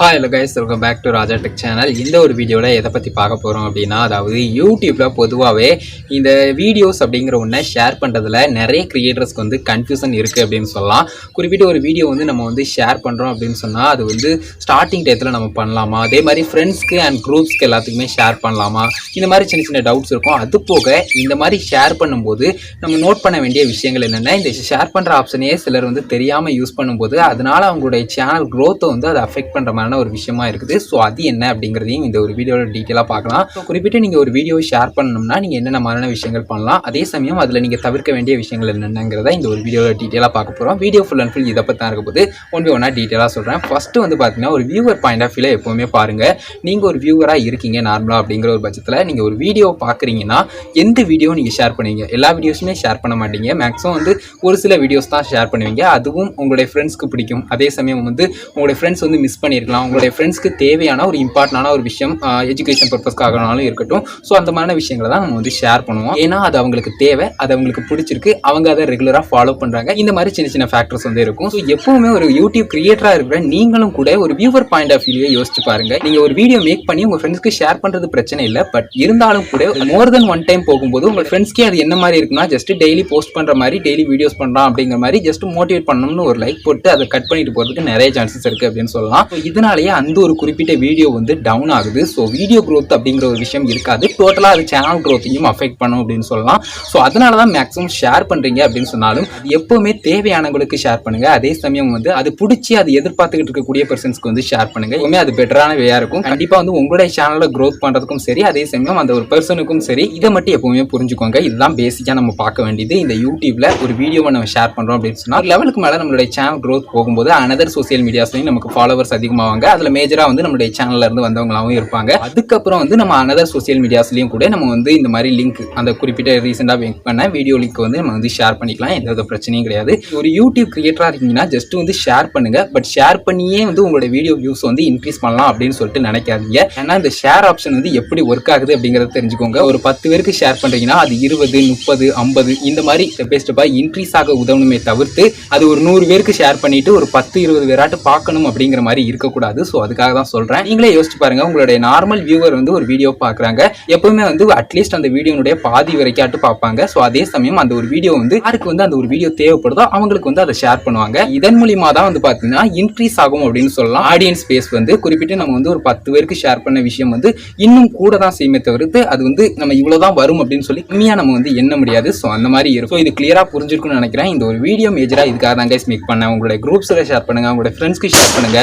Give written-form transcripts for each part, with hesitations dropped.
Hi hello guys, welcome back to Raja Tech channel. இந்த ஒரு வீடியோல எதை பத்தி பார்க்க போறோம் அப்படினா அதாவது YouTubeல பொதுவாவே இந்த வீடியோஸ் அப்படிங்கற ஒண்ண ஷேர் பண்றதுல நிறைய கிரியேட்டர்ஸ்க்கு வந்து கன்ஃபியூஷன் இருக்கு அப்படினு சொல்லலாம். குறிப்பிட்ட ஒரு வீடியோ வந்து நம்ம வந்து ஷேர் பண்றோம் அப்படினு சொன்னா அது வந்து ஸ்டார்டிங் டயத்துல நம்ம பண்ணலாமா, அதே மாதிரி ஃப்ரெண்ட்ஸ்க்கு அண்ட் குரூப்ஸ்க்கு எல்லாத்துக்குமே ஷேர் பண்ணலாமா, இந்த மாதிரி சின்ன சின்ன டவுட்ஸ் இருக்கும். அது போக இந்த மாதிரி ஷேர் பண்ணும்போது நம்ம நோட் பண்ண வேண்டிய விஷயங்கள் என்னன்னா, இந்த ஷேர் பண்ற ஆப்ஷனே சிலர் வந்து தெரியாம யூஸ் பண்ணும்போது அதனால அவங்களுடைய சேனல் growth வந்து அது அஃபெக்ட் பண்ற ஒரு விஷயமா இருக்குது. சோ அது என்ன அப்படிங்கறதையும் இந்த ஒரு வீடியோல டீடைலா பார்க்கலாம். குறிப்பிட்டு நீங்க ஒரு வீடியோ ஷேர் பண்ணனும்னா நீங்க என்னென்ன மாதிரியான விஷயங்கள் பண்ணலாம், அதே சமயம் அதுல நீங்க தவிர்க்க வேண்டிய விஷயங்கள் என்னென்னங்கறத இந்த ஒரு வீடியோல டீடைலா பார்க்க போறோம். வீடியோ ஃபுல் அண்ட் ஃபுல் இத பத்தி தான் இருக்க போகுது. ஒன் பை ஒன்னா டீடைலா சொல்றேன். ஃபர்ஸ்ட் வந்து பாத்தீங்கன்னா ஒரு வியூவர் பாயிண்ட் ஆஃப் வியூல எப்பவுமே பாருங்க. நீங்க ஒரு வியூவரா இருக்கீங்க நார்மலா அப்படிங்கற ஒரு பட்சத்துல நீங்க ஒரு வீடியோ பாக்குறீங்கன்னா எந்த வீடியோ நீங்க ஷேர் பண்ணுவீங்க? எல்லா வீடியோஸுமே ஷேர் பண்ண மாட்டீங்க. மேக்ஸிமம் வந்து ஒரு சில வீடியோஸ் தான் ஷேர் பண்ணுவீங்க. அதுவும் உங்களுடைய ஃப்ரெண்ட்ஸ்க்கு பிடிக்கும். அதே சமயம் வந்து உங்களுடைய ஃப்ரெண்ட்ஸ் வந்து மிஸ் பண்ணிருக்கலாம். உங்களுடைய ஃப்ரெண்ட்ஸ்க்கு தேவையான ஒரு இம்பார்ட்டன்டான ஒரு விஷயம் எஜுகேஷன் பர்பஸ்க்காகனாலும் இருக்கட்டும். ஸோ அந்த மாதிரியான விஷயங்களை தான் நம்ம வந்து ஷேர் பண்ணுவோம். ஏன்னா அது அவங்களுக்கு தேவை, அது அவங்களுக்கு பிடிச்சிருக்கு, அவங்க அதை ரெகுலராக ஃபாலோ பண்ணுறாங்க. இந்த மாதிரி சின்ன சின்ன ஃபேக்டர்ஸ் வந்து இருக்கும். ஸோ எப்பவுமே ஒரு யூடியூப் கிரியேட்டராக இருக்கிற நீங்களும் கூட ஒரு வியூவர் பாயிண்ட் ஆஃப் வியூ யோசிச்சு பாருங்க. நீங்கள் ஒரு வீடியோ மேக் பண்ணி உங்கள் ஃப்ரெண்ட்ஸ்க்கு ஷேர் பண்ணுறது பிரச்சனை இல்லை. பட் இருந்தாலும் கூட மோர் தென் ஒன் டைம் போகும்போது உங்கள் ஃப்ரெண்ட்ஸ்க்கே அது என்ன மாதிரி இருக்குன்னா ஜஸ்ட் டெய்லி போஸ்ட் பண்ணுற மாதிரி டெய்லி வீடியோஸ் பண்ணுறான் அப்படிங்கிற மாதிரி ஜஸ்ட் மோட்டிவேட் பண்ணணும்னு ஒரு லைக் போட்டு அதை கட் பண்ணிட்டு போகிறதுக்கு நிறைய சான்சஸ் இருக்குது அப்படின்னு சொல்லலாம். இதனாலேயே அந்த ஒரு குறிப்பிட்ட வீடியோ வந்து டவுன் ஆகுது. ஸோ வீடியோ growth அப்படிங்கிற ஒரு விஷயம் இருக்காது. டோட்டலாக அது சேனல் growthையும் அஃபெக்ட் பண்ணும் அப்படின்னு சொல்லலாம். ஸோ அதனால தான் மேக்ஸிமம் ஷேர் பண்ணுறீங்க அப்படின்னு சொன்னாலும் அது எப்பவுமே தேவையானவங்களுக்கு ஷேர் பண்ணுங்க. அதே சமயம் வந்து அது பிடிச்சி அது எதிர்பார்த்துக்கிட்டு இருக்கக்கூடிய பர்சன்ஸ்க்கு வந்து ஷேர் பண்ணுங்க. எப்பவுமே அது பெட்டரான வேயா இருக்கும். கண்டிப்பாக வந்து உங்களுடைய சேனலில் growth பண்ணுறதுக்கும் சரி, அதே சமயம் அந்த ஒரு பர்சனுக்கும் சரி, இதை மட்டும் எப்பவுமே புரிஞ்சுக்கோங்க. இதுதான் பேசிக்காக நம்ம பார்க்க வேண்டியது. இந்த யூடியூப்ல ஒரு வீடியோவை நம்ம ஷேர் பண்ணுறோம் அப்படின்னு சொன்னால் ஒரு லெவலுக்கு மேலே நம்மளுடைய சேனல் growth போகும்போது அனதர் சோசியல் மீடியாஸ்லையும் நமக்கு ஃபாலோவர்ஸ் அதிகமாவாங்க. அதில் மேஜராக வந்து நம்மளுடைய சேனல்ல இருந்து வந்தவங்களாவும் இருப்பாங்க. அதுக்கப்புறம் வந்து நம்ம அனதர் சோசியல் மீடியாஸ்லயும் கூட நம்ம வந்து இந்த மாதிரி லிங்க் அந்த குறிப்பிட்ட ரீசெண்டா மேக் பண்ண வீடியோ லிங்க் வந்து நம்ம வந்து ஷேர் பண்ணிக்கலாம். எந்த பிரச்சனையும் கிடையாது. ஒரு யூடியூப் கிரியேட்டரா இருக்கீங்கன்னா ஜஸ்ட் வந்து ஷேர் பண்ணுங்க. பட் ஷேர் பண்ணியே வந்து உங்களோட வீடியோ வியூஸ் வந்து இன்க்ரீஸ் பண்ணலாம் அப்படின்னு சொல்லிட்டு நினைக்காதீங்க. ஏன்னா இந்த ஷேர் ஆப்ஷன் வந்து எப்படி ஒர்க் ஆகுது அப்படிங்கறத தெரிஞ்சுக்கோங்க. ஒரு 10 பேருக்கு ஷேர் பண்றீங்கன்னா அது 20, 30, 50 இந்த மாதிரி ஸ்டெப் பை ஸ்டெப்பா இன்க்ரீஸ் ஆக உதவணுமே தவிர்த்து அது ஒரு 100 பேருக்கு ஷேர் பண்ணிட்டு ஒரு 10, 20 பேராட்டு பார்க்கணும் அப்படிங்கிற மாதிரி இருக்கக்கூடாது. ஸோ அதுக்காக தான் சொல்றேன். நீங்களே யோசிச்சு பாருங்க. உங்களுடைய நார்மல் வியூவர் வந்து ஒரு வீடியோ பாக்குறாங்க. எப்பவுமே வந்து அட்லீஸ்ட் அந்த வீடியோனுடைய பாதி வரைக்கும் பார்ப்பாங்க. சோ அதே சமயம் அந்த ஒரு வீடியோ வந்து யாருக்கு வந்து அந்த ஒரு வீடியோ தேவைப்படுதோ அவங்களுக்கு வந்து அதை ஷேர் பண்ணுவாங்க. இதன் மூலியமா தான் வந்து பாத்தீங்கன்னா இன்க்ரீஸ் ஆகும் அப்படின்னு சொல்லலாம். ஆடியன்ஸ் பேஸ் வந்து குறிப்பிட்டு நம்ம வந்து ஒரு 10 பேருக்கு ஷேர் பண்ண விஷயம் வந்து இன்னும் கூட தான் செய்யுமே தவிர்த்து அது வந்து நம்ம இவ்வளவுதான் வரும் அப்படின்னு சொல்லி கம்மியா நம்ம வந்து எண்ண முடியாது. சோ அந்த மாதிரி இருக்கும். இது கிளியரா புரிஞ்சிருக்கும்னு நினைக்கிறேன். இந்த ஒரு வீடியோ மேஜரா இதுக்காக தான் கைஸ் மேக் பண்ணேன். உங்களுடைய குரூப்ஸ்ல ஷேர் பண்ணுங்க, உங்களுடைய ஃப்ரெண்ட்ஸ்க்கு ஷேர் பண்ணுங்க.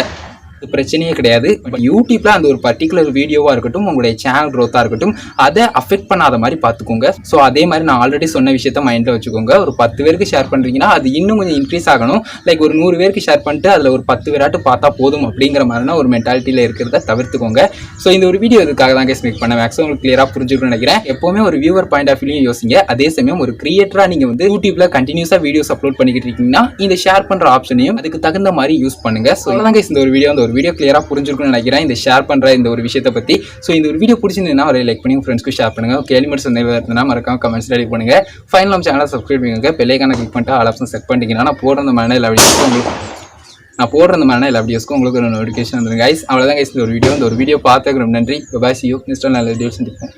பிரச்சனையே கிடையாது. பட் யூடியூப்ல அந்த ஒரு பர்டிகுலர் வீடியோவா இருக்கட்டும், உங்களுடைய சேனல் growth-ஆ இருக்கட்டும், அதை அஃபெக்ட் பண்ணாத மாதிரி பார்த்துக்கோங்க. ஸோ அதே மாதிரி நான் ஆல்ரெடி சொன்ன விஷயத்த மைண்ட்ல வச்சுக்கோங்க. ஒரு 10 பேருக்கு ஷேர் பண்றீங்கன்னா அது இன்னும் கொஞ்சம் இன்க்ரீஸ் ஆகணும். லைக் ஒரு 100 பேருக்கு ஷேர் பண்ணிட்டு அதுல ஒரு 10 பேராட்டு பார்த்தா போதும் அப்படிங்கிற மாதிரினா ஒரு மென்டாலிட்டியில இருக்கிறத தவிர்த்துக்கோங்க. ஸோ இந்த ஒரு வீடியோ இதுக்காக தான் மேக் பண்ண மேக்ஸிமம் உங்களுக்கு கிளியரா புரிஞ்சுக்கணும்னு நினைக்கிறேன். எப்பவுமே ஒரு வியூவர் பாயிண்ட் ஆஃப் வியூலையும் யோசிங்க. அதே சமயம் ஒரு கிரியேட்டரா நீங்க வந்து யூடியூப்ல கண்டினியூஸா வீடியோஸ் அப்லோட் பண்ணிக்கிட்டு இருக்கீங்கன்னா இந்த ஷேர் பண்ற ஆப்ஷனையும் அதுக்கு தகுந்த மாதிரி யூஸ் பண்ணுங்க. ஸோ அதான் இந்த ஒரு வீடியோ கிளியரா புரிஞ்சிருக்கும்னு நினைக்கிறேன். இந்த ஷேர் பண்ற இந்த ஒரு விஷயத்தை பத்தி. சோ இந்த ஒரு வீடியோ பிடிச்சிருந்தா ஒரு லைக் பண்ணி ஃப்ரெண்ட்ஸ்க்கு ஷேர் பண்ணுங்க. ஓகே, எலிமெண்ட்ஸ் இருந்தா மறக்காம கமெண்ட்ஸ் ரெடி பண்ணுங்க. ஃபைனல் நம்ம சேனலை சப்ஸ்கிரைப் பண்ணுங்க. பெல் ஐகானை கிளிக் பண்ணிட்டு ஆல் ஆப்ஷன் செட் பண்ணிட்டீங்கன்னா நான் போடுற அந்த மாதிரி எல்லா வீடியோஸ்க்கும் உங்களுக்கு ஒரு நோட்டிஃபிகேஷன் வந்துடும் கைஸ். அவ்வளவுதான் கைஸ் இந்த ஒரு வீடியோ. பார்த்துக்கு ரொம்ப நன்றி. பாய், see you. நெக்ஸ்ட் நல்ல வீடியோ சந்திப்போம்.